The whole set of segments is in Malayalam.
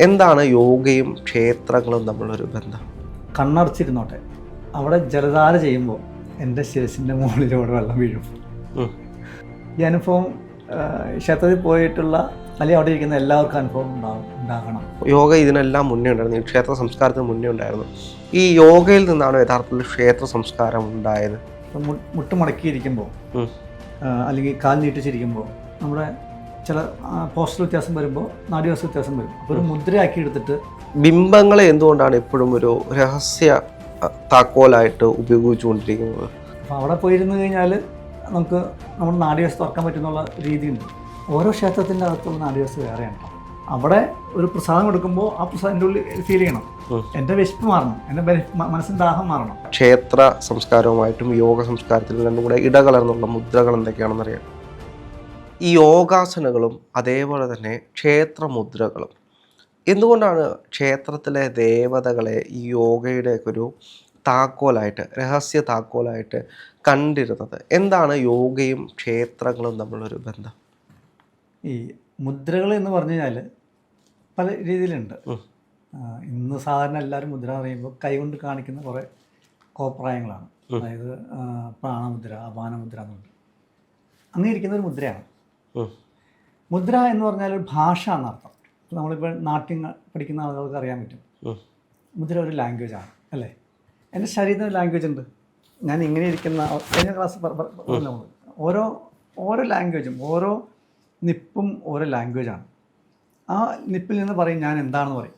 എന്താണ് യോഗയും ക്ഷേത്രങ്ങളും തമ്മിലൊരു ബന്ധം? കണ്ണടച്ചിരുന്നോട്ടെ, അവിടെ ജലധാര ചെയ്യുമ്പോൾ എൻ്റെ ശിരസിൻ്റെ മുകളിലൂടെ വെള്ളം വീഴും. ഈ അനുഭവം ക്ഷേത്രത്തിൽ പോയിട്ടുള്ള അല്ലെങ്കിൽ അവിടെ ഇരിക്കുന്ന എല്ലാവർക്കും അനുഭവം ഉണ്ടാകണം. യോഗ ഇതിനെല്ലാം മുന്നേ ഉണ്ടായിരുന്നു, ഈ ക്ഷേത്ര സംസ്കാരത്തിന് മുന്നേ ഉണ്ടായിരുന്നു. ഈ യോഗയിൽ നിന്നാണ് യഥാർത്ഥത്തിൽ ക്ഷേത്ര സംസ്കാരം ഉണ്ടായത്. മുട്ട് മടക്കിയിരിക്കുമ്പോൾ അല്ലെങ്കിൽ കാൽ നീട്ടിച്ചിരിക്കുമ്പോൾ നമ്മുടെ ചില പോസ്റ്റൽ വ്യത്യാസം വരുമ്പോൾ നാഡീവ്യവസ്ഥ വ്യത്യാസം വരും. അപ്പോൾ ഒരു മുദ്രയാക്കി എടുത്തിട്ട് ബിംബങ്ങളെ എന്തുകൊണ്ടാണ് എപ്പോഴും ഒരു രഹസ്യ താക്കോലായിട്ട് ഉപയോഗിച്ചുകൊണ്ടിരിക്കുന്നത്? അപ്പോൾ അവിടെ പോയിരുന്നു കഴിഞ്ഞാൽ നമുക്ക് നമ്മുടെ നാഡീവ്യവസ്ഥ തുറക്കാൻ പറ്റുന്നുള്ള രീതിയുണ്ട്. ഓരോ ക്ഷേത്രത്തിൻ്റെ അകത്തുള്ള നാഡീവ്യവസ്ഥ വേറെയാണ്. അവിടെ ഒരു പ്രസാദം കൊടുക്കുമ്പോൾ ആ പ്രസാദത്തിൻ്റെ ഉള്ളിൽ ഫീൽ ചെയ്യണം, എൻ്റെ വിശപ്പ് മാറണം, എൻ്റെ മനസ്സിൻ്റെ ദാഹം മാറണം. ക്ഷേത്ര സംസ്കാരവുമായിട്ടും യോഗ സംസ്കാരത്തിലും രണ്ടും കൂടെ ഇടകലർന്നുള്ള മുദ്രകൾ എന്തൊക്കെയാണെന്നറിയാം. ഈ യോഗാസനകളും അതേപോലെ തന്നെ ക്ഷേത്രമുദ്രകളും എന്തുകൊണ്ടാണ് ക്ഷേത്രത്തിലെ ദേവതകളെ ഈ യോഗയുടെയൊക്കെ ഒരു താക്കോലായിട്ട്, രഹസ്യ താക്കോലായിട്ട് കണ്ടിരുന്നത്? എന്താണ് യോഗയും ക്ഷേത്രങ്ങളും തമ്മിലൊരു ബന്ധം? ഈ മുദ്രകൾ എന്ന് പറഞ്ഞു കഴിഞ്ഞാൽ പല രീതിയിലുണ്ട്. ഇന്ന് സാധാരണ എല്ലാവരും മുദ്ര പറയുമ്പോൾ കൈകൊണ്ട് കാണിക്കുന്ന കുറേ കോപ്രായങ്ങളാണ്. അതായത് പ്രാണമുദ്ര, അപാനമുദ്ര എന്നുണ്ട്. അങ്ങനെ ഇരിക്കുന്ന ഒരു മുദ്രയാണ്. മുദ്ര എന്ന് പറഞ്ഞാൽ ഒരു ഭാഷ എന്നർത്ഥം. നമ്മളിപ്പോൾ നാട്യം പഠിക്കുന്ന ആളുകൾക്ക് അറിയാൻ പറ്റും. മുദ്ര ഒരു ലാംഗ്വേജാണ് അല്ലേ? എൻ്റെ ശരീരത്തിന് ലാംഗ്വേജ് ഉണ്ട്. ഞാൻ ഇങ്ങനെ ഇരിക്കുന്ന കഴിഞ്ഞ ക്ലാസ് ഓരോ ലാംഗ്വേജും, ഓരോ നിപ്പും ഓരോ ലാംഗ്വേജാണ്. ആ നിപ്പിൽ നിന്ന് പറയും ഞാൻ എന്താണെന്ന് പറയും,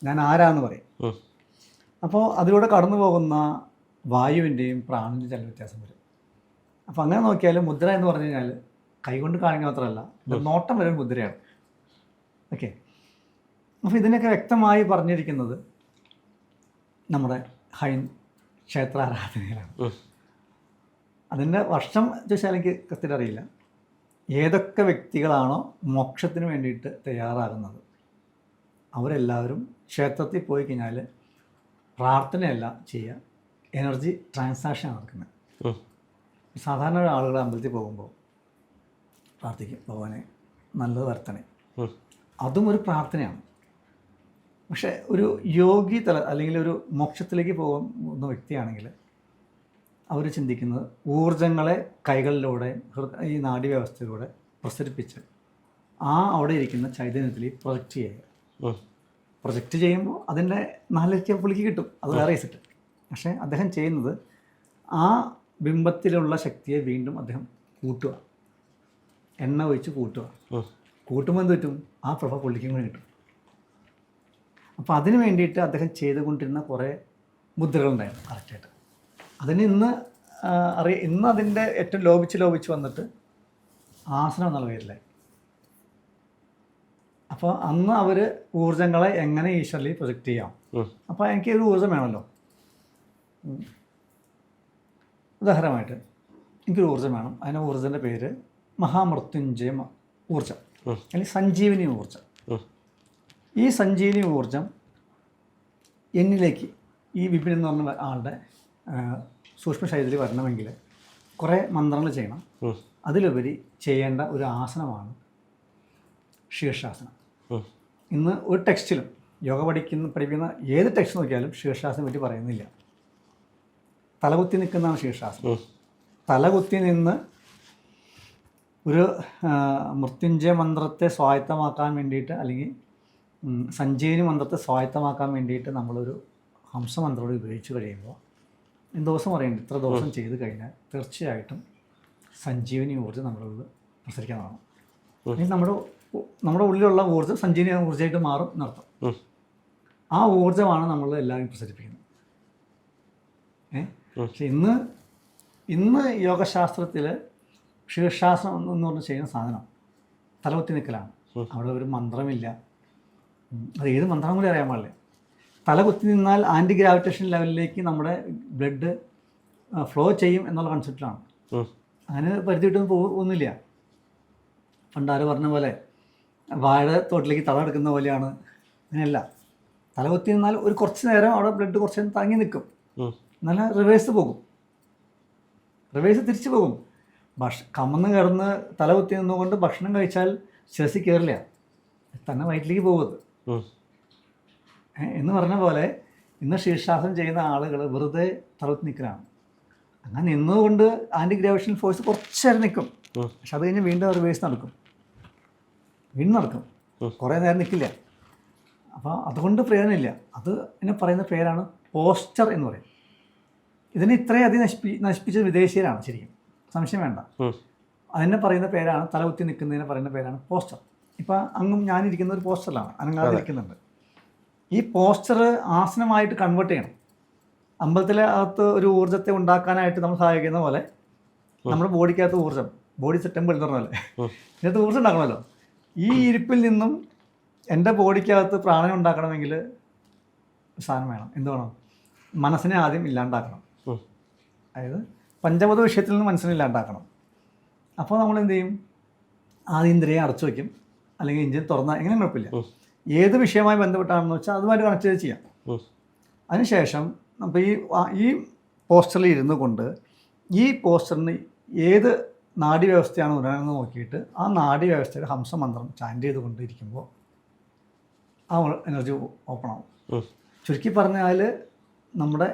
ഞാൻ ആരാന്ന് പറയും. അപ്പോൾ അതിലൂടെ കടന്നു പോകുന്ന വായുവിൻ്റെയും പ്രാണൻ്റെയും ചില വ്യത്യാസം വരും. അപ്പോൾ അങ്ങനെ നോക്കിയാൽ മുദ്ര എന്ന് പറഞ്ഞു കഴിഞ്ഞാൽ കൈകൊണ്ട് കാണിക്കുക മാത്രമല്ല, നോട്ടം വരെ മുദ്രയാണ്. ഓക്കെ, അപ്പോൾ ഇതിനൊക്കെ വ്യക്തമായി പറഞ്ഞിരിക്കുന്നത് നമ്മുടെ ക്ഷേത്ര ആരാധനയിലാണ്. അതിൻ്റെ വർഷം ചോദിച്ചാൽ എനിക്ക് കൃത്യമായിട്ട് അറിയില്ല. ഏതൊക്കെ വ്യക്തികളാണോ മോക്ഷത്തിന് വേണ്ടിയിട്ട് തയ്യാറാകുന്നത് അവരെല്ലാവരും ക്ഷേത്രത്തിൽ പോയി കഴിഞ്ഞാൽ പ്രാർത്ഥനയല്ല ചെയ്യുക, എനർജി ട്രാൻസാക്ഷനാണ് നടക്കുന്നത്. സാധാരണ ആളുകൾ അമ്പലത്തിൽ പോകുമ്പോൾ പ്രാർത്ഥിക്കും, ഭഗവാനെ നല്ലത് വരുത്തണേ, അതും ഒരു പ്രാർത്ഥനയാണ്. പക്ഷേ ഒരു യോഗി അല്ലെങ്കിൽ ഒരു മോക്ഷത്തിലേക്ക് പോകുന്ന വ്യക്തിയാണെങ്കിൽ അവർ ചിന്തിക്കുന്നത് ഊർജങ്ങളെ കൈകളിലൂടെ ഈ നാഡീവ്യവസ്ഥയിലൂടെ പ്രസരിപ്പിച്ച് അവിടെ ഇരിക്കുന്ന ചൈതന്യത്തിൽ പ്രൊജക്റ്റ് ചെയ്യുക. പ്രൊജക്റ്റ് ചെയ്യുമ്പോൾ അതിൻ്റെ നാലിരട്ടി പുള്ളിക്ക് കിട്ടും, അത് വേറെ ഇസിട്ട്. പക്ഷേ അദ്ദേഹം ചെയ്യുന്നത് ആ ബിംബത്തിലുള്ള ശക്തിയെ വീണ്ടും അദ്ദേഹം കൂട്ടുക, എണ്ണ ഒഴിച്ച് കൂട്ടുക. കൂട്ടുമ്പോൾ എന്ത് പറ്റും? ആ പ്രഭ പുള്ളിക്കും കൂടി കിട്ടും. അപ്പോൾ അതിന് വേണ്ടിയിട്ട് അദ്ദേഹം ചെയ്തുകൊണ്ടിരുന്ന കുറേ മുദ്രകളുണ്ടായിരുന്നു കറക്റ്റായിട്ട്. അതിന് ഇന്ന് അതിൻ്റെ ഏറ്റവും ലോപിച്ച് വന്നിട്ട് ആസനം എന്നുള്ള പേരിലായി. അപ്പോൾ അന്ന് അവർ ഊർജങ്ങളെ എങ്ങനെ ഈശ്വരനിൽ പ്രൊജക്റ്റ് ചെയ്യാം. അപ്പോൾ എനിക്ക് ഒരു ഊർജ്ജം വേണമല്ലോ. ഉദാഹരണമായിട്ട് എനിക്കൊരു ഊർജ്ജം വേണം. അതിൻ്റെ ഊർജ്ജത്തിൻ്റെ പേര് മഹാമൃത്യുഞ്ജയ ഊർജ്ജം അല്ലെങ്കിൽ സഞ്ജീവനി ഊർജ്ജം. ഈ സഞ്ജീവനി ഊർജ്ജം എന്നിലേക്ക് ഈ വിപിൻ എന്ന് പറഞ്ഞ ആളുടെ സൂക്ഷ്മ ശരീരത്തിൽ വരണമെങ്കിൽ കുറേ മന്ത്രങ്ങൾ ചെയ്യണം. അതിലുപരി ചെയ്യേണ്ട ഒരു ആസനമാണ് ശീർഷാസനം. ഇന്ന് ഒരു ടെക്സ്റ്റിലും യോഗ പഠിപ്പിക്കുന്ന ഏത് ടെക്സ്റ്റ് നോക്കിയാലും ശീർഷാസനം പറ്റി പറയുന്നില്ല. തലകുത്തി നിൽക്കുന്നതാണ് ശീർഷാസനം. തലകുത്തി നിന്ന് ഒരു മൃത്യുഞ്ജയ മന്ത്രത്തെ സ്വായത്തമാക്കാൻ വേണ്ടിയിട്ട് അല്ലെങ്കിൽ സഞ്ജീവനി മന്ത്രത്തെ സ്വായത്തമാക്കാൻ വേണ്ടിയിട്ട് നമ്മളൊരു ഹംസമന്ത്രം ഉപയോഗിച്ച് കഴിയുമ്പോൾ ദിവസം പറയുന്നുണ്ട്, ഇത്ര ദിവസം ചെയ്ത് കഴിഞ്ഞാൽ തീർച്ചയായിട്ടും സഞ്ജീവനി ഊർജ്ജം നമ്മുടെ ഉള്ളിൽ പ്രസരിക്കുന്നതാണ്. അല്ലെങ്കിൽ നമ്മുടെ ഉള്ളിലുള്ള ഊർജ്ജം സഞ്ജീവനി ഊർജ്ജമായിട്ട് മാറും എന്നർത്ഥം. ആ ഊർജ്ജമാണ് നമ്മൾ എല്ലാവരും പ്രസരിപ്പിക്കുന്നത്. പക്ഷെ ഇന്ന് യോഗശാസ്ത്രത്തിൽ ശീർഷാസനം എന്ന് പറഞ്ഞ് ചെയ്യുന്ന സാധനം തലകുത്തി നിൽക്കലാണ്. അവിടെ ഒരു മന്ത്രമില്ല. അത് ഏത് മന്ത്രം കൂടി അറിയാൻ പാടില്ല. തലകുത്തി നിന്നാൽ ആൻറ്റി ഗ്രാവിറ്റേഷൻ ലെവലിലേക്ക് നമ്മുടെ ബ്ലഡ് ഫ്ലോ ചെയ്യും എന്നുള്ള കൺസെപ്റ്റിലാണ്. അതിന് പരിധി വിട്ടൊന്നും പോകുന്നില്ല. പണ്ടാര് പറഞ്ഞ പോലെ വാഴ തോട്ടിലേക്ക് തല എടുക്കുന്ന പോലെയാണ്. അങ്ങനെയല്ല. തലകുത്തി നിന്നാൽ ഒരു കുറച്ച് നേരം അവിടെ ബ്ലഡ് കുറച്ച് നേരം തങ്ങി നിൽക്കും, നല്ല റിവേഴ്സ് പോകും, റിവേഴ്സ് തിരിച്ചു പോകും. കമന്ന് കിടന്ന് തലകുത്തി നിന്നുകൊണ്ട് ഭക്ഷണം കഴിച്ചാൽ ശിരസിൽ കയറില്ല, തന്നെ വയറ്റിലേക്ക് പോകുന്നത്. എന്ന് പറഞ്ഞ പോലെ ഇന്ന് ശീർഷാസനം ചെയ്യുന്ന ആളുകൾ വെറുതെ തളർത്തി നിൽക്കലാണ്. അങ്ങനെ നിന്നുകൊണ്ട് ആൻറ്റി ഗ്രാവിറ്റേഷണൽ ഫോഴ്സ് കുറച്ച് നേരം നിൽക്കും, പക്ഷെ അത് കഴിഞ്ഞ് വീണ്ടും റിവേഴ്സ് നടക്കും, വീണ്ടും നടക്കും, കുറേ നേരം നിൽക്കില്ല. അപ്പോൾ അതുകൊണ്ട് പ്രയോജനമില്ല. അത് എന്നെ പറയുന്ന പേരാണ് പോസ്ചർ എന്ന് പറയും. ഇതിനെ ഇത്രയധികം നശിപ്പിച്ചത് വിദേശീയരാണ്, ശരിക്കും സംശയം വേണ്ട. അതിനെ പറയുന്ന പേരാണ്, തലകുത്തി നിൽക്കുന്നതിനെ പറയുന്ന പേരാണ് പോസ്ചർ. ഇപ്പം അങ്ങും ഞാനിരിക്കുന്ന ഒരു പോസ്റ്ററിലാണ്, അനങ്ങാതെ ഇരിക്കുന്നുണ്ട്. ഈ പോസ്ചർ ആസനമായിട്ട് കൺവേർട്ട് ചെയ്യണം. അമ്പലത്തിലെ അകത്ത് ഒരു ഊർജ്ജത്തെ ഉണ്ടാക്കാനായിട്ട് നമ്മൾ സഹായിക്കുന്ന പോലെ നമ്മുടെ ബോഡിക്കകത്ത് ഊർജ്ജം, ബോഡി ടെമ്പിൾ എന്ന് പറഞ്ഞ പോലെ ഇതിനകത്ത് ഊർജ്ജം ഉണ്ടാക്കണമല്ലോ. ഈ ഇരിപ്പിൽ നിന്നും എൻ്റെ ബോഡിക്കകത്ത് പ്രാണനം ഉണ്ടാക്കണമെങ്കിൽ സാധനം വേണം. എന്ത് വേണം? മനസ്സിനെ ആദ്യം ഇല്ലാണ്ടാക്കണം. അതായത് പഞ്ചഭൂത വിഷയത്തിൽ നിന്ന് മനസ്സിനെ ഇല്ലാണ്ടാക്കണം. അപ്പോൾ നമ്മൾ എന്ത് ചെയ്യും? ആദ്യം ഇന്ദ്രിയെ അടച്ചു വയ്ക്കും, അല്ലെങ്കിൽ ഇഞ്ചിൻ തുറന്നാൽ എങ്ങനെ കുഴപ്പമില്ല. ഏത് വിഷയവുമായി ബന്ധപ്പെട്ടാണെന്ന് വെച്ചാൽ അതുമായിട്ട് കണക്ട് ചെയ്ത് ചെയ്യാം. അതിനുശേഷം അപ്പോൾ ഈ പോസ്റ്ററിൽ ഇരുന്നു കൊണ്ട് ഈ പോസ്റ്ററിന് ഏത് നാഡീവ്യവസ്ഥയാണ് ഉണരുന്നത് നോക്കിയിട്ട് ആ നാഡീവ്യവസ്ഥയുടെ ഹംസമന്ത്രം ചാൻറ്റ് ചെയ്തുകൊണ്ടിരിക്കുമ്പോൾ ആ എനർജി ഓപ്പൺ ആവും. ചുരുക്കി പറഞ്ഞാൽ നമ്മുടെ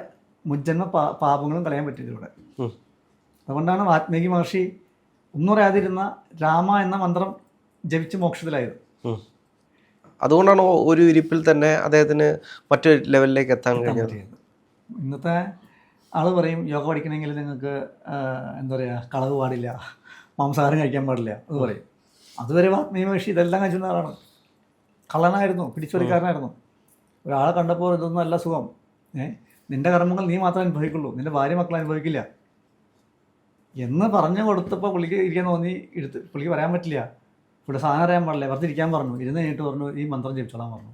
മുജ്ജന്മ പാപങ്ങളും കളയാൻ പറ്റും ഇതിലൂടെ. അതുകൊണ്ടാണ് വാൽമീകി മഹർഷി ഒന്നും പറയാതിരുന്ന രാമ എന്ന മന്ത്രം ജപിച്ച് മോക്ഷത്തിലായത്. അതുകൊണ്ടാണ് ഒരു ഇരിപ്പിൽ തന്നെ അദ്ദേഹത്തിന് മറ്റൊരു ലെവലിലേക്ക് എത്താൻ കഴിഞ്ഞത്. ഇന്നത്തെ ആൾ പറയും യോഗ പഠിക്കണമെങ്കിൽ നിങ്ങൾക്ക് എന്താ പറയുക, കളവ് പാടില്ല, മാംസാഹാരം കഴിക്കാൻ പാടില്ല അത് പറയും. അതുവരെ വാൽമീകി മഹർഷി ഇതെല്ലാം കഴിച്ചിരുന്ന ആളാണ്. കള്ളനായിരുന്നു, പിടിച്ചുപറിക്കാരനായിരുന്നു. ഒരാളെ കണ്ടപ്പോൾ ഇതൊന്നും അല്ല സുഖം, നിൻ്റെ കർമ്മങ്ങൾ നീ മാത്രമേ അനുഭവിക്കുള്ളൂ, നിൻ്റെ ഭാര്യ മക്കൾ അനുഭവിക്കില്ല എന്ന് പറഞ്ഞു കൊടുത്തപ്പോൾ പുള്ളിക്ക് ഇരിക്കാൻ തോന്നി. പുള്ളിക്ക് പറയാൻ പറ്റില്ല, ഇവിടെ സാധനം അറിയാൻ പാടില്ല, വെറുതെ ഇരിക്കാൻ പറഞ്ഞു. ഇരുന്ന് കഴിഞ്ഞിട്ട് പറഞ്ഞു ഈ മന്ത്രം ജപിച്ചോളാൻ പറഞ്ഞു.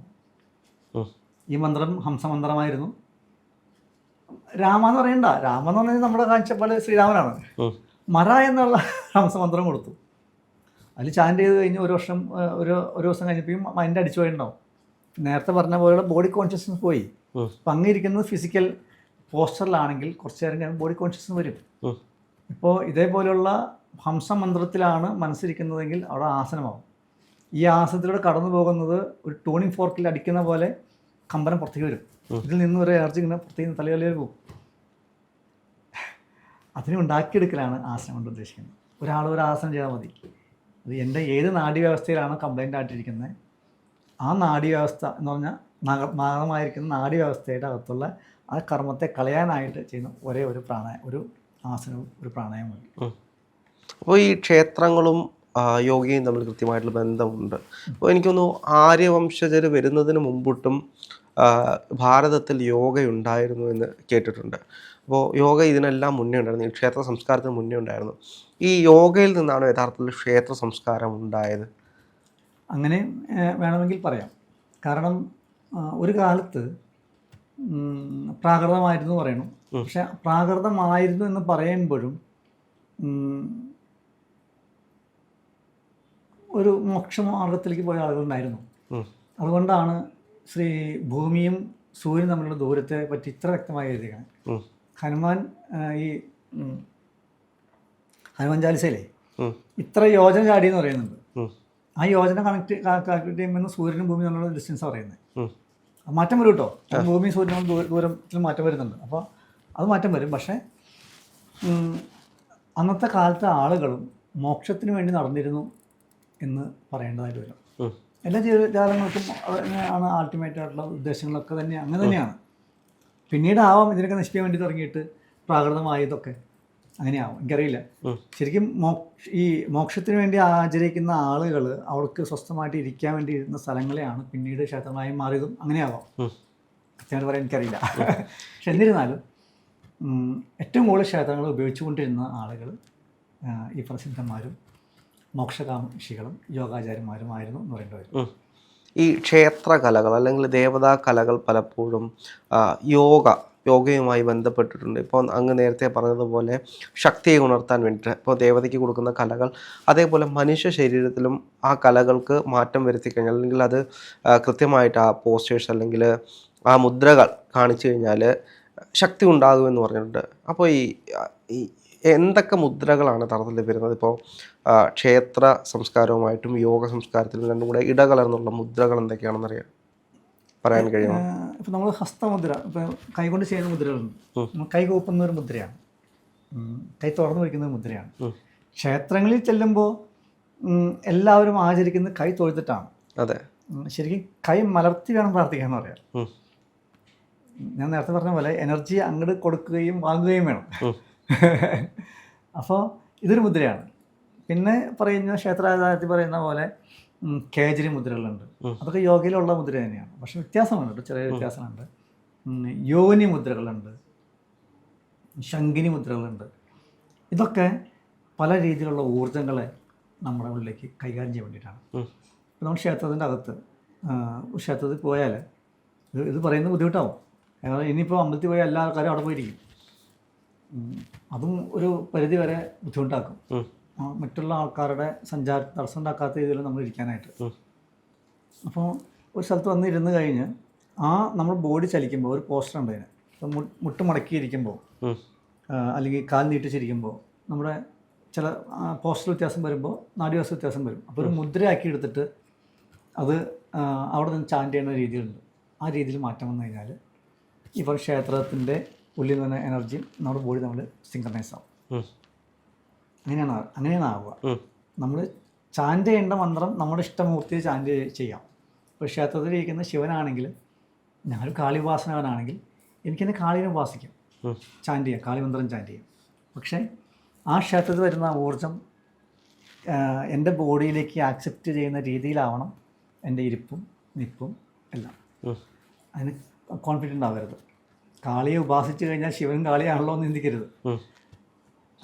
ഈ മന്ത്രം ഹംസമന്ത്രമായിരുന്നു. രാമ എന്ന് പറയണ്ട, രാമ എന്ന് പറഞ്ഞാൽ നമ്മുടെ കാഴ്ച പോലെ ശ്രീരാമനാണ്. മര എന്നുള്ള ഹംസമന്ത്രം കൊടുത്തു. അതിൽ ചാൻറ്റ് ചെയ്ത് കഴിഞ്ഞ് ഒരു ദിവസം കഴിഞ്ഞപ്പോഴും മൈൻഡ് അടിച്ചു പോയിട്ടുണ്ടാവും. നേരത്തെ പറഞ്ഞ പോലെയുള്ള ബോഡി കോൺഷ്യസ്നസ് പോയി. അപ്പം അങ്ങിരിക്കുന്നത് ഫിസിക്കൽ പോസ്റ്ററിലാണെങ്കിൽ കുറച്ച് നേരം കഴിയുമ്പോൾ ബോഡി കോൺഷ്യസ്നസ് വരും. ഇപ്പോൾ ഇതേപോലെയുള്ള ഹംസമന്ത്രത്തിലാണ് മനസ്സിരിക്കുന്നതെങ്കിൽ അവിടെ ആസനമാവും. ഈ ആസനത്തിലൂടെ കടന്നു പോകുന്നത് ഒരു ടൂണിംഗ് ഫോർക്കിൽ അടിക്കുന്ന പോലെ കമ്പനം പുറത്തേക്ക് വരും. ഇതിൽ നിന്ന് ഒരു എനർജി ഇങ്ങനെ പുറത്തേക്ക് തലയിലേക്ക് പോകും. അതിനെ ഉണ്ടാക്കിയെടുക്കലാണ് ആസനം കൊണ്ട് ഉദ്ദേശിക്കുന്നത്. ഒരാൾ ഒരു ആസനം ചെയ്താൽ മതി. അത് എൻ്റെ ഏത് നാഡീവ്യവസ്ഥയിലാണ് കംപ്ലൈൻ്റ് ആയിട്ടിരിക്കുന്നത് ആ നാഡീവ്യവസ്ഥ എന്ന് പറഞ്ഞാൽ മാഗമായിരിക്കുന്ന നാഡീവ്യവസ്ഥയുടെ അകത്തുള്ള ആ കർമ്മത്തെ കളയാനായിട്ട് ചെയ്യുന്ന ഒരേ ഒരു ആസനവും ഒരു പ്രാണായാമവും. അപ്പോൾ ഈ ക്ഷേത്രങ്ങളും യോഗയും തമ്മിൽ കൃത്യമായിട്ടുള്ള ബന്ധമുണ്ട്. അപ്പോൾ എനിക്കൊന്നു ആര്യവംശജർ വരുന്നതിന് മുമ്പിട്ടും ഭാരതത്തിൽ യോഗയുണ്ടായിരുന്നു എന്ന് കേട്ടിട്ടുണ്ട്. അപ്പോൾ യോഗ ഇതിനെല്ലാം മുന്നേ ഉണ്ടായിരുന്നു, ഈ ക്ഷേത്ര സംസ്കാരത്തിന് മുന്നേ ഉണ്ടായിരുന്നു. ഈ യോഗയിൽ നിന്നാണ് യഥാർത്ഥത്തിൽ ക്ഷേത്ര സംസ്കാരം ഉണ്ടായത്? അങ്ങനെ വേണമെങ്കിൽ പറയാം. കാരണം ഒരു കാലത്ത് പ്രാകൃതമായിരുന്നു പറയണം. പക്ഷെ പ്രാകൃതമായിരുന്നു എന്ന് പറയുമ്പോഴും ഒരു മോക്ഷമാർഗത്തിലേക്ക് പോയ ആളുകളുണ്ടായിരുന്നു. അതുകൊണ്ടാണ് ഭൂമിയും സൂര്യനും തമ്മിലുള്ള ദൂരത്തെ പറ്റി ഇത്ര വ്യക്തമായി എഴുതിയാണ്. ഹനുമാൻ ചാലിസയിലെ ഇത്ര യോജന ചാടി എന്ന് പറയുന്നുണ്ട്. ആ യോജന കാൽക്കുലേറ്റ് ചെയ്യുമ്പോൾ സൂര്യനും ഭൂമിയും തമ്മിലുള്ള ഡിസ്റ്റൻസ് പറയുന്നത്. മാറ്റം വരും കേട്ടോ, ഭൂമിയും സൂര്യനും ദൂരത്തിൽ മാറ്റം വരുന്നുണ്ട്. അപ്പോൾ അത് മാറ്റം വരും. പക്ഷേ അന്നത്തെ കാലത്തെ ആളുകളും മോക്ഷത്തിന് വേണ്ടി നടന്നിരുന്നു എന്ന് പറയേണ്ടതായിട്ട് വരും. എല്ലാ ജീവജാലങ്ങൾക്കും ആണ് അൾട്ടിമേറ്റ് ആയിട്ടുള്ള ഉദ്ദേശങ്ങളൊക്കെ അങ്ങനെ തന്നെയാണ്. പിന്നീട് ഇതിനൊക്കെ നശിപ്പിക്കാൻ വേണ്ടി തുടങ്ങിയിട്ട് പ്രാകൃതമായതൊക്കെ അങ്ങനെയാവും, എനിക്കറിയില്ല. ശരിക്കും ഈ മോക്ഷത്തിന് വേണ്ടി ആചരിക്കുന്ന ആളുകൾ അവർക്ക് സ്വസ്ഥമായിട്ട് ഇരിക്കാൻ വേണ്ടി ഇരുന്ന സ്ഥലങ്ങളെയാണ് പിന്നീട് ക്ഷേത്രങ്ങളായി മാറിയതും അങ്ങനെയാവാം. കൃത്യമായിട്ട് പറയാൻ എനിക്കറിയില്ല. പക്ഷെ എന്നിരുന്നാലും ഏറ്റവും കൂടുതൽ ക്ഷേത്രങ്ങൾ ഉപയോഗിച്ചുകൊണ്ടിരുന്ന ആളുകൾ ഈ പ്രസിദ്ധന്മാരും മോക്ഷകാംക്ഷികളും യോഗാചാര്യന്മാരുമായിരുന്നു എന്ന് പറയേണ്ടി വരും. ഈ ക്ഷേത്ര കലകൾ അല്ലെങ്കിൽ ദേവതാ കലകൾ പലപ്പോഴും യോഗയുമായി ബന്ധപ്പെട്ടിട്ടുണ്ട്. ഇപ്പോൾ അങ്ങ് നേരത്തെ പറഞ്ഞതുപോലെ ശക്തിയെ ഉണർത്താൻ വേണ്ടിയിട്ട് ഇപ്പോൾ ദേവതയ്ക്ക് കൊടുക്കുന്ന കലകൾ, അതേപോലെ മനുഷ്യ ശരീരത്തിലും ആ കലകൾക്ക് മാറ്റം വരുത്തി കഴിഞ്ഞാൽ, അല്ലെങ്കിൽ അത് കൃത്യമായിട്ട് ആ പോസ്റ്റേഴ്സ് അല്ലെങ്കിൽ ആ മുദ്രകൾ കാണിച്ചു കഴിഞ്ഞാൽ ശക്തി ഉണ്ടാകുമെന്ന് പറഞ്ഞിട്ടുണ്ട്. അപ്പോൾ ഈ എന്തൊക്കെ മുദ്രകളാണ് തറത്തിൽ വരുന്നത്? ഇപ്പോൾ ക്ഷേത്ര സംസ്കാരവുമായിട്ടും യോഗ സംസ്കാരത്തിലും രണ്ടും കൂടെ ഇടകലർന്നുള്ള മുദ്രകൾ എന്തൊക്കെയാണെന്നറിയാം. പറയാൻ കഴിയുമോ? ഇപ്പം നമ്മൾ ഹസ്തമുദ്ര, ഇപ്പം കൈകൊണ്ട് ചെയ്യുന്ന മുദ്രകളുണ്ട്. കൈ കൂപ്പുന്ന ഒരു മുദ്രയാണ്, കൈ തുറന്നു വയ്ക്കുന്ന ഒരു മുദ്രയാണ്. ക്ഷേത്രങ്ങളിൽ ചെല്ലുമ്പോൾ എല്ലാവരും ആചരിക്കുന്നത് കൈ തൊഴുത്തിട്ടാണ്. അതെ, ശരിക്കും കൈ മലർത്തി വേണം പ്രാർത്ഥിക്കാന്ന് പറയാം. ഞാൻ നേരത്തെ പറഞ്ഞ പോലെ എനർജി അങ്ങോട്ട് കൊടുക്കുകയും വാങ്ങുകയും വേണം. അപ്പോൾ ഇതൊരു മുദ്രയാണ്. പിന്നെ പറയുന്ന ക്ഷേത്രാചാരത്തിൽ പറയുന്ന പോലെ കേജരി മുദ്രകളുണ്ട്. അതൊക്കെ യോഗയിലുള്ള മുദ്ര തന്നെയാണ്, പക്ഷെ വ്യത്യാസമുണ്ട്, ചെറിയ വ്യത്യാസമുണ്ട്. യോനി മുദ്രകളുണ്ട്, ശങ്കിനി മുദ്രകളുണ്ട്. ഇതൊക്കെ പല രീതിയിലുള്ള ഊർജ്ജങ്ങളെ നമ്മുടെ ഉള്ളിലേക്ക് കൈകാര്യം ചെയ്യാൻ വേണ്ടിയിട്ടാണ്. ഇപ്പോൾ നമ്മൾ ക്ഷേത്രത്തിൻ്റെ അകത്ത് ക്ഷേത്രത്തിൽ പോയാൽ ഇത് പറയുന്നത് ബുദ്ധിമുട്ടാവും. ഇനിയിപ്പോൾ അമ്പലത്തിൽ പോയാൽ എല്ലാ ആൾക്കാരും അവിടെ പോയിരിക്കും. അതും ഒരു പരിധി വരെ ബുദ്ധിമുട്ടാക്കും, മറ്റുള്ള ആൾക്കാരുടെ സഞ്ചാര തടസ്സം ഉണ്ടാക്കാത്ത രീതിയിൽ നമ്മൾ ഇരിക്കാനായിട്ട്. അപ്പോൾ ഒരു സ്ഥലത്ത് വന്ന് ഇരുന്ന് കഴിഞ്ഞ് നമ്മൾ ബോഡി ചലിക്കുമ്പോൾ ഒരു പോസ്റ്റർ ഉണ്ട് അതിന്. ഇപ്പം മുട്ട് മടക്കിയിരിക്കുമ്പോൾ അല്ലെങ്കിൽ കാൽ നീട്ടിച്ചിരിക്കുമ്പോൾ നമ്മുടെ ചില പോസ്റ്റർ വ്യത്യാസം വരുമ്പോൾ നാഡീവ്യവസ്ഥ വ്യത്യാസം വരും. അപ്പോൾ ഒരു മുദ്രയാക്കി എടുത്തിട്ട് അത് അവിടെ നിന്ന് ചാൻറ്റ് ചെയ്യുന്ന രീതിയിലുണ്ട്. ആ രീതിയിൽ മാറ്റം വന്നു കഴിഞ്ഞാൽ ഇപ്പോൾ ക്ഷേത്രത്തിൻ്റെ ഉള്ളിൽ നിന്ന് എനർജി നമ്മുടെ ബോഡി നമ്മൾ സിങ്ക്രണൈസ് ആവും. അങ്ങനെയാണ് ആവുക. നമ്മൾ ചാൻറ്റ് ചെയ്യേണ്ട മന്ത്രം നമ്മുടെ ഇഷ്ടമൂർത്തിയെ ചാൻറ്റ് ചെയ്യാം. ഇപ്പോൾ ക്ഷേത്രത്തിൽ ഇരിക്കുന്ന ശിവനാണെങ്കിൽ, ഞാനൊരു കാളി ഉപാസനവനാണെങ്കിൽ എനിക്കെന്നെ കാളിനെ ഉപാസിക്കാം, ചാൻറ്റ് ചെയ്യാം, കാളി മന്ത്രം ചാൻറ്റ് ചെയ്യാം. പക്ഷേ ആ ക്ഷേത്രത്തിൽ വരുന്ന ഊർജ്ജം എൻ്റെ ബോഡിയിലേക്ക് ആക്സെപ്റ്റ് ചെയ്യുന്ന രീതിയിലാവണം എൻ്റെ ഇരിപ്പും നിപ്പും എല്ലാം. അതിന് കോൺഫിഡൻ്റ് ആവരുത്. കാളിയെ ഉപാസിച്ച് കഴിഞ്ഞാൽ ശിവൻ കാളിയാണല്ലോ എന്ന് ചിന്തിക്കരുത്.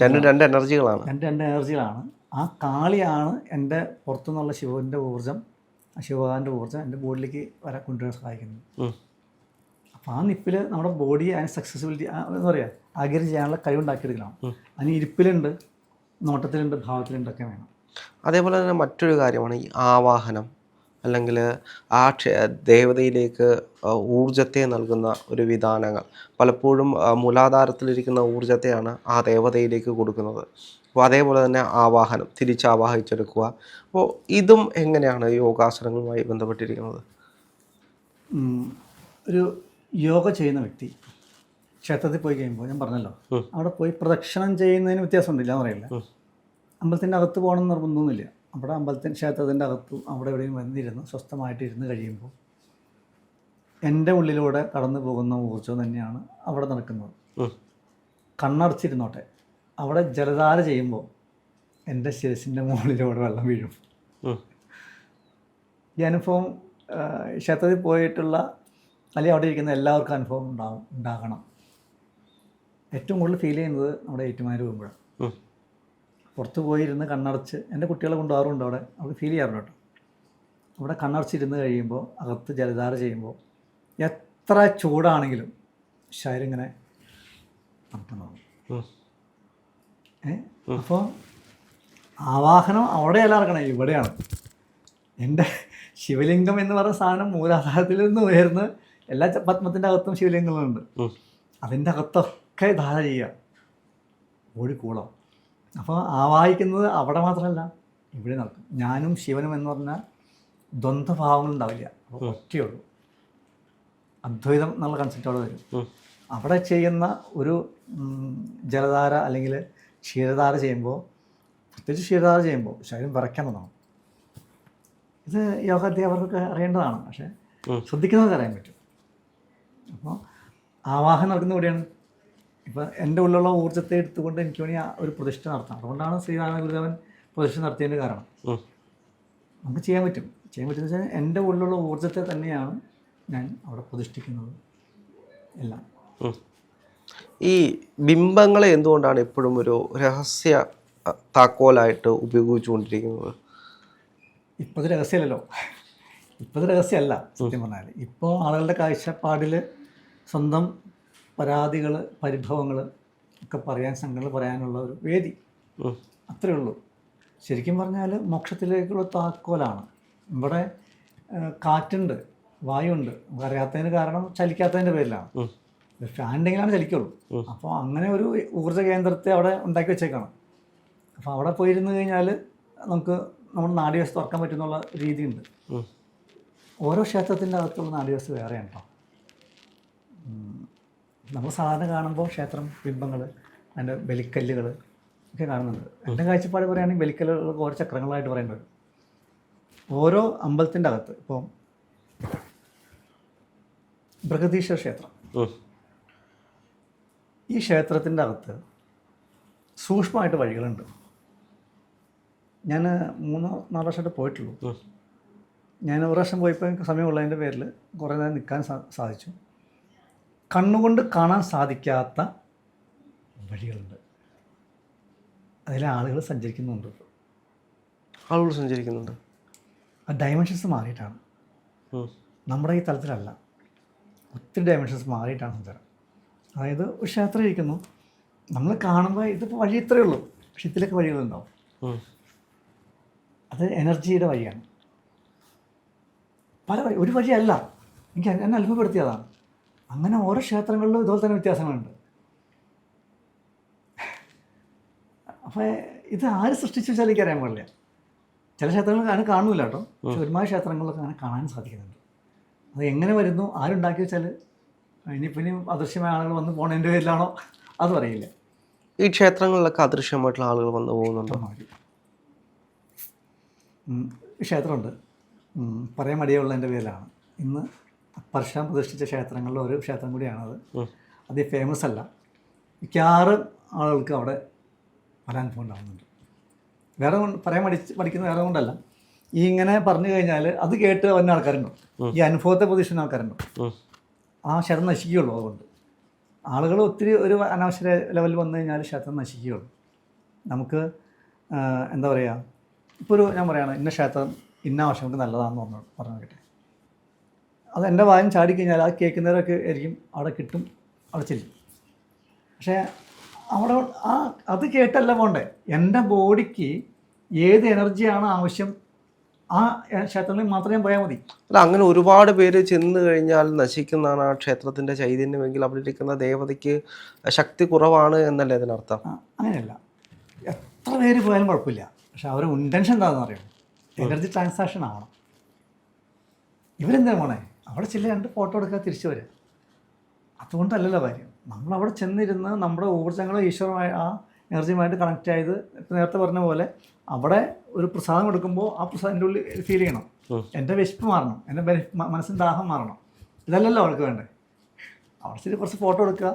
രണ്ട് എനർജികളാണ്. രണ്ട് എനർജികളാണ്. ആ കാളിയാണ് എൻ്റെ പുറത്തുനിന്നുള്ള ശിവൻ്റെ ഊർജ്ജം, ശിവഭഗവാന്റെ ഊർജ്ജം എൻ്റെ ബോഡിയിലേക്ക് കൊണ്ടുവരാൻ സഹായിക്കുന്നത്. അപ്പോൾ ആ നിപ്പിൽ നമ്മുടെ ബോഡി അതിന് സക്സസ്ഫിലിറ്റി എന്താ പറയുക, ആഗ്രഹം ചെയ്യാനുള്ള കഴിവുണ്ടാക്കിയെടുക്കണം. അതിന് ഇരിപ്പിലുണ്ട്, നോട്ടത്തിലുണ്ട്, ഭാവത്തിലുണ്ടൊക്കെ വേണം. അതേപോലെ തന്നെ മറ്റൊരു കാര്യമാണ് ഈ ആവാഹനം, അല്ലെങ്കിൽ ആ ദേവതയിലേക്ക് ഊർജത്തെ നൽകുന്ന ഒരു വിധാനങ്ങൾ. പലപ്പോഴും മൂലാധാരത്തിലിരിക്കുന്ന ഊർജത്തെയാണ് ആ ദേവതയിലേക്ക് കൊടുക്കുന്നത്. അപ്പോൾ അതേപോലെ തന്നെ ആവാഹനം, തിരിച്ചാവാഹിച്ചെടുക്കുക. അപ്പോൾ ഇതും എങ്ങനെയാണ് യോഗാസനങ്ങളുമായി ബന്ധപ്പെട്ടിരിക്കുന്നത്? ഒരു യോഗ ചെയ്യുന്ന വ്യക്തി ക്ഷേത്രത്തിൽ പോയി കഴിയുമ്പോൾ, ഞാൻ പറഞ്ഞല്ലോ, അവിടെ പോയി പ്രദക്ഷിണം ചെയ്യുന്നതിന് വ്യത്യാസമുണ്ടില്ല എന്ന് പറയില്ല. അമ്പലത്തിൻ്റെ അകത്ത് പോകണമെന്ന് നിർബന്ധമൊന്നുമില്ല. അവിടെ ക്ഷേത്രത്തിൻ്റെ അകത്തും അവിടെ എവിടെയും വന്നിരുന്ന് സ്വസ്ഥമായിട്ട് ഇരുന്ന് കഴിയുമ്പോൾ എൻ്റെ ഉള്ളിലൂടെ കടന്നു പോകുന്ന ഊർജ്ജം തന്നെയാണ് അവിടെ നടക്കുന്നത്. കണ്ണടച്ചിരുന്നോട്ടെ, അവിടെ ജലധാര ചെയ്യുമ്പോൾ എൻ്റെ ശിരസിൻ്റെ മുകളിലൂടെ വെള്ളം വീഴും. ഈ അനുഭവം ക്ഷേത്രത്തിൽ പോയിട്ടുള്ള അല്ലെങ്കിൽ അവിടെ ഇരിക്കുന്ന എല്ലാവർക്കും അനുഭവം ഉണ്ടാകണം. ഏറ്റവും കൂടുതൽ ഫീൽ ചെയ്യുന്നത് നമ്മുടെ ഏറ്റുമാനൂർ പോകുമ്പോഴാണ്. പുറത്ത് പോയിരുന്ന് കണ്ണടച്ച്, എൻ്റെ കുട്ടികളെ കൊണ്ടുപോകാറുണ്ട്, അവിടെ ഫീൽ ചെയ്യാറുണ്ട് കേട്ടോ. അവിടെ കണ്ണടച്ചിരുന്ന് കഴിയുമ്പോൾ അകത്ത് ജലധാര ചെയ്യുമ്പോൾ എത്ര ചൂടാണെങ്കിലും ശരീരം ഇങ്ങനെ തണുപ്പുണ്ടാവും. അപ്പോൾ ആവാഹനം അവിടെയല്ല നടക്കണം, ഇവിടെയാണ്. എൻ്റെ ശിവലിംഗം എന്ന് പറയുന്ന സാധനം മൂലാധാരത്തിൽ നിന്ന് ഉയർന്ന് എല്ലാ പത്മത്തിൻ്റെ അകത്തും ശിവലിംഗങ്ങളുണ്ട്. അതിൻ്റെ അകത്തൊക്കെ ധാര ചെയ്യുക, ഓടിക്കൂടാം. അപ്പോൾ ആവാഹിക്കുന്നത് അവിടെ മാത്രമല്ല ഇവിടെ നടക്കും. ഞാനും ശിവനും എന്ന് പറഞ്ഞാൽ ദ്വന്ദ്ഭാവങ്ങളുണ്ടാവില്ല, അപ്പോൾ ഒറ്റയുള്ളൂ. അദ്വൈതം എന്നുള്ള കൺസെപ്റ്റ് അവിടെ വരും. അവിടെ ചെയ്യുന്ന ഒരു ജലധാര അല്ലെങ്കിൽ ക്ഷീരധാര ചെയ്യുമ്പോൾ, പ്രത്യേകിച്ച് ക്ഷീരധാര ചെയ്യുമ്പോൾ ശരീരം വിറയ്ക്കാൻ തുടങ്ങും. ഇത് യോഗ അധ്യാപകർക്ക് അറിയേണ്ടതാണ്, പക്ഷേ ശ്രദ്ധിക്കുന്നവർക്ക് അറിയാൻ പറ്റും. അപ്പോൾ ആവാഹനം നടക്കുന്ന ഇവിടെയാണ്. ഇപ്പം എൻ്റെ ഉള്ളിലുള്ള ഊർജ്ജത്തെ എടുത്തുകൊണ്ട് എനിക്ക് വേണ്ടി ഒരു പ്രതിഷ്ഠ നടത്താം. അതുകൊണ്ടാണ് ശ്രീനാരായണ ഗുരുദേവൻ പ്രതിഷ്ഠ നടത്തിയതിൻ്റെ കാരണം. നമുക്ക് ചെയ്യാൻ പറ്റുമെന്ന് വെച്ചാൽ എൻ്റെ ഉള്ളിലുള്ള ഊർജ്ജത്തെ തന്നെയാണ് ഞാൻ അവിടെ പ്രതിഷ്ഠിക്കുന്നത് എല്ലാം. ഈ ബിംബങ്ങളെ എന്തുകൊണ്ടാണ് എപ്പോഴും ഒരു രഹസ്യ താക്കോലായിട്ട് ഉപയോഗിച്ചുകൊണ്ടിരിക്കുന്നത്? ഇപ്പോഴത്തെ രഹസ്യമല്ലല്ലോ, ഇപ്പോഴത്തെ രഹസ്യമല്ല സത്യം പറഞ്ഞാൽ. ഇപ്പോൾ ആളുകളുടെ കാഴ്ചപ്പാടിൽ സ്വന്തം പരാതികൾ, പരിഭവങ്ങൾ ഒക്കെ പറയാൻ, സംഘടന പറയാനുള്ള ഒരു വേദി, അത്രയേ ഉള്ളൂ. ശരിക്കും പറഞ്ഞാൽ മോക്ഷത്തിലേക്കുള്ള താക്കോലാണ്. ഇവിടെ കാറ്റുണ്ട്, വായുണ്ട്, അറിയാത്തതിന് കാരണം ചലിക്കാത്തതിൻ്റെ പേരിലാണ്. ഫാൻ ഉണ്ടെങ്കിലാണ് ചലിക്കുള്ളൂ. അപ്പോൾ അങ്ങനെ ഒരു ഊർജ്ജ കേന്ദ്രത്തെ അവിടെ ഉണ്ടാക്കി വെച്ചേക്കണം. അപ്പോൾ അവിടെ പോയിരുന്നു കഴിഞ്ഞാൽ നമുക്ക് നമ്മുടെ നാഡീവ്യവസ്ഥ തുറക്കാൻ പറ്റുന്നുള്ള രീതിയുണ്ട്. ഓരോ ക്ഷേത്രത്തിൻ്റെ അകത്തുള്ള നാഡീവ്യവസ്ഥ വേറെയാണ് കേട്ടോ. നമ്മൾ സാധാരണ കാണുമ്പോൾ ക്ഷേത്രം ബിംബങ്ങൾ, അതിൻ്റെ ബലിക്കല്ലുകൾ ഒക്കെ കാണുന്നുണ്ട്. എൻ്റെ കാഴ്ചപ്പാട് പറയുകയാണെങ്കിൽ ബലിക്കല്ലുകൾ ഓരോ ചക്രങ്ങളായിട്ട് പറയേണ്ടത്. ഓരോ അമ്പലത്തിൻ്റെ അകത്ത് ഇപ്പോൾ ബൃഹദീശ്വര ക്ഷേത്രം, ഈ ക്ഷേത്രത്തിൻ്റെ അകത്ത് സൂക്ഷ്മമായിട്ട് വഴികളുണ്ട്. ഞാൻ 3-4 വർഷമായിട്ട് പോയിട്ടുള്ളൂ. ഞാൻ ഒരു പ്രാവശ്യം പോയപ്പോൾ എനിക്ക് സമയമുള്ളതിൻ്റെ പേരിൽ കുറേ നേരം നിൽക്കാൻ സാധിച്ചു. കണ്ണുകൊണ്ട് കാണാൻ സാധിക്കാത്ത വഴികളുണ്ട്, അതിലെ ആളുകൾ സഞ്ചരിക്കുന്നുണ്ട്. ആളുകൾ സഞ്ചരിക്കുന്നുണ്ട്. ആ ഡയമെൻഷൻസ് മാറിയിട്ടാണ്, നമ്മുടെ ഈ തലത്തിലല്ല. ഒത്തിരി ഡയമെൻഷൻസ് മാറിയിട്ടാണ് സഞ്ചാരം. അതായത് ഒരു ക്ഷേത്രം ഇരിക്കുന്നു, നമ്മൾ കാണുമ്പോൾ ഇതിപ്പോൾ വഴി ഇത്രയേ ഉള്ളൂ, പക്ഷെ ഇതിലൊക്കെ വഴികളുണ്ടാവും. അത് എനർജിയുടെ വഴിയാണ്. പല വഴി, ഒരു വഴിയല്ല. എനിക്ക് എന്നെ അത്ഭുതപ്പെടുത്തിയതാണ്. അങ്ങനെ ഓരോ ക്ഷേത്രങ്ങളിലും ഇതുപോലെ തന്നെ വ്യത്യാസങ്ങളുണ്ട്. അപ്പോൾ ഇത് ആര് സൃഷ്ടിച്ചു വെച്ചാൽ എനിക്കറിയാൻ പാടില്ല. ചില ക്ഷേത്രങ്ങളിൽ അങ്ങനെ കാണുന്നില്ല കേട്ടോ, പക്ഷെ ഒരുപാട് ക്ഷേത്രങ്ങളിലൊക്കെ അങ്ങനെ കാണാൻ സാധിക്കുന്നുണ്ട്. അത് എങ്ങനെ വരുന്നു, ആരുണ്ടാക്കി വെച്ചാൽ ഇനിയിപ്പം അദൃശ്യമായ ആളുകൾ വന്ന് പോണതിൻ്റെ പേരിലാണോ അതും അറിയില്ല. ഈ ക്ഷേത്രങ്ങളിലൊക്കെ അദൃശ്യമായിട്ടുള്ള ആളുകൾ വന്ന് പോകുന്നുണ്ടോ? ക്ഷേത്രമുണ്ട്, പറയാൻ മടിയുള്ളതിൻ്റെ പേരിലാണ്. ഇന്ന് പരശുരാം പ്രതിഷ്ഠിച്ച ക്ഷേത്രങ്ങളിൽ ഒരു ക്ഷേത്രം കൂടിയാണത്. അത് ഫേമസ് അല്ല. മിക്കവാറും ആളുകൾക്ക് അവിടെ പല അനുഭവം ഉണ്ടാകുന്നുണ്ട്. വേറെ പറയാൻ പഠിക്കുന്ന വേറെ കൊണ്ടല്ല, ഈ ഇങ്ങനെ പറഞ്ഞു കഴിഞ്ഞാൽ അത് കേട്ട് വന്ന ആൾക്കാരുണ്ടോ, ഈ അനുഭവത്തെ പ്രതീക്ഷിക്കുന്ന ആൾക്കാരുണ്ടോ, ആ ക്ഷേത്രം നശിക്കുകയുള്ളൂ. അതുകൊണ്ട് ആളുകൾ ഒത്തിരി ഒരു അനാവശ്യ ലെവലിൽ വന്നു കഴിഞ്ഞാൽ ക്ഷേത്രം നശിക്കുകയുള്ളൂ. നമുക്ക് എന്താ പറയുക, ഇപ്പോൾ ഞാൻ പറയുകയാണ് ഇന്ന ക്ഷേത്രം ഇന്ന ആവശ്യങ്ങൾക്ക് നല്ലതാണെന്ന് പറഞ്ഞു കേട്ടെ, അത് എൻ്റെ വായം ചാടിക്കഴിഞ്ഞാൽ ആ കേൾക്കുന്നവരൊക്കെ ആയിരിക്കും അവിടെ കിട്ടും, അവിടെ ചെല്ലും. പക്ഷേ അവിടെ അത് കേട്ടല്ല പോണ്ടേ, എൻ്റെ ബോഡിക്ക് ഏത് എനർജിയാണ് ആവശ്യം ആ ക്ഷേത്രങ്ങളിൽ മാത്രമേ പോയാൽ മതി. അല്ല, അങ്ങനെ ഒരുപാട് പേര് ചെന്ന് കഴിഞ്ഞാൽ നശിക്കുന്നതാണ് ആ ക്ഷേത്രത്തിൻ്റെ ചൈതന്യമെങ്കിൽ അവിടെ ഇരിക്കുന്ന ദേവതയ്ക്ക് ശക്തി കുറവാണ് എന്നല്ലേ അതിനർത്ഥം? അങ്ങനെയല്ല, എത്ര പേര് പോയാലും കുഴപ്പമില്ല. പക്ഷെ അവരുടെ ഇൻറ്റൻഷൻ എന്താണെന്ന് അറിയണം, എനർജി ട്രാൻസാക്ഷൻ ആവണം. ഇവരെന്താണ് പോണേ, അവിടെ ചില 2 ഫോട്ടോ എടുക്കുക, തിരിച്ചു വരിക. അതുകൊണ്ടല്ലല്ലോ കാര്യം. നമ്മളവിടെ ചെന്നിരുന്ന് നമ്മുടെ ഊർജ്ജങ്ങൾ ഈശ്വരമായ ആ എനർജിയുമായിട്ട് കണക്റ്റ് ആയത്, ഇപ്പം നേരത്തെ പറഞ്ഞ പോലെ അവിടെ ഒരു പ്രസാദം എടുക്കുമ്പോൾ ആ പ്രസാദത്തിൻ്റെ ഉള്ളിൽ ഫീൽ ചെയ്യണം, എൻ്റെ വിശപ്പ് മാറണം, എൻ്റെ മനസ്സിൻ്റെ ദാഹം മാറണം. ഇതല്ലല്ലോ അവൾക്ക് വേണ്ടേ. അവിടെ ശരി കുറച്ച് ഫോട്ടോ എടുക്കുക.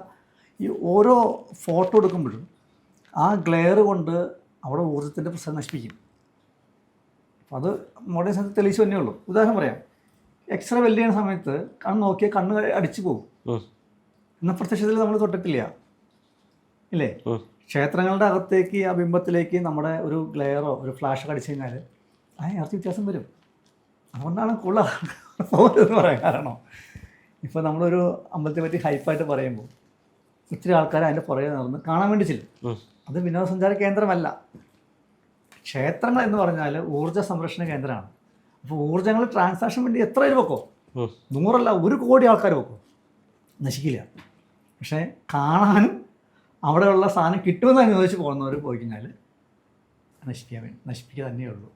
ഈ ഓരോ ഫോട്ടോ എടുക്കുമ്പോഴും ആ ഗ്ലെയർ കൊണ്ട് അവിടെ ഊർജ്ജത്തിൻ്റെ പ്രസാദം നശിപ്പിക്കും. അപ്പോൾ അത് മോഡേൺ സയൻസ് തെളിയിച്ചു തന്നെയേ ഉള്ളൂ. ഉദാഹരണം പറയാം, എക്സ്റേ വെൽഡ് ചെയ്യുന്ന സമയത്ത് കണ്ണ് നോക്കിയാൽ കണ്ണ് അടിച്ചു പോകും. എന്നാൽ പ്രത്യക്ഷത്തിൽ നമ്മൾ തൊട്ടിട്ടില്ല ഇല്ലേ? ക്ഷേത്രങ്ങളുടെ അകത്തേക്ക് ആ ബിംബത്തിലേക്ക് നമ്മുടെ ഒരു ഗ്ലെയറോ ഒരു ഫ്ലാഷോ അടിച്ചു കഴിഞ്ഞാൽ ആ എനർജി വ്യത്യാസം വരും. അതുകൊണ്ടാണ് പോകരുതെന്ന് പറയാൻ കാരണം. ഇപ്പോൾ നമ്മളൊരു അമ്പലത്തെ പറ്റി ഹൈപ്പായിട്ട് പറയുമ്പോൾ ഒത്തിരി ആൾക്കാർ അതിൻ്റെ പുറകെ നടന്ന് കാണാൻ വേണ്ടി ചെല്ലും. അത് വിനോദസഞ്ചാര കേന്ദ്രമല്ല. ക്ഷേത്രങ്ങൾ എന്ന് പറഞ്ഞാൽ ഊർജ്ജ സംരക്ഷണ കേന്ദ്രമാണ്. അപ്പോൾ ഊർജ്ജങ്ങൾ ട്രാൻസാക്ഷൻ വേണ്ടി എത്ര പേര് വെക്കോ, 100 അല്ല 1 കോടി ആൾക്കാർ വെക്കോ, നശിക്കില്ല. പക്ഷേ കാണാനും അവിടെയുള്ള സാധനം കിട്ടുമെന്ന് അനുവദിച്ച് പോകുന്നവർ പോയി കഴിഞ്ഞാൽ നശിപ്പിക്കുക തന്നെയേ ഉള്ളൂ.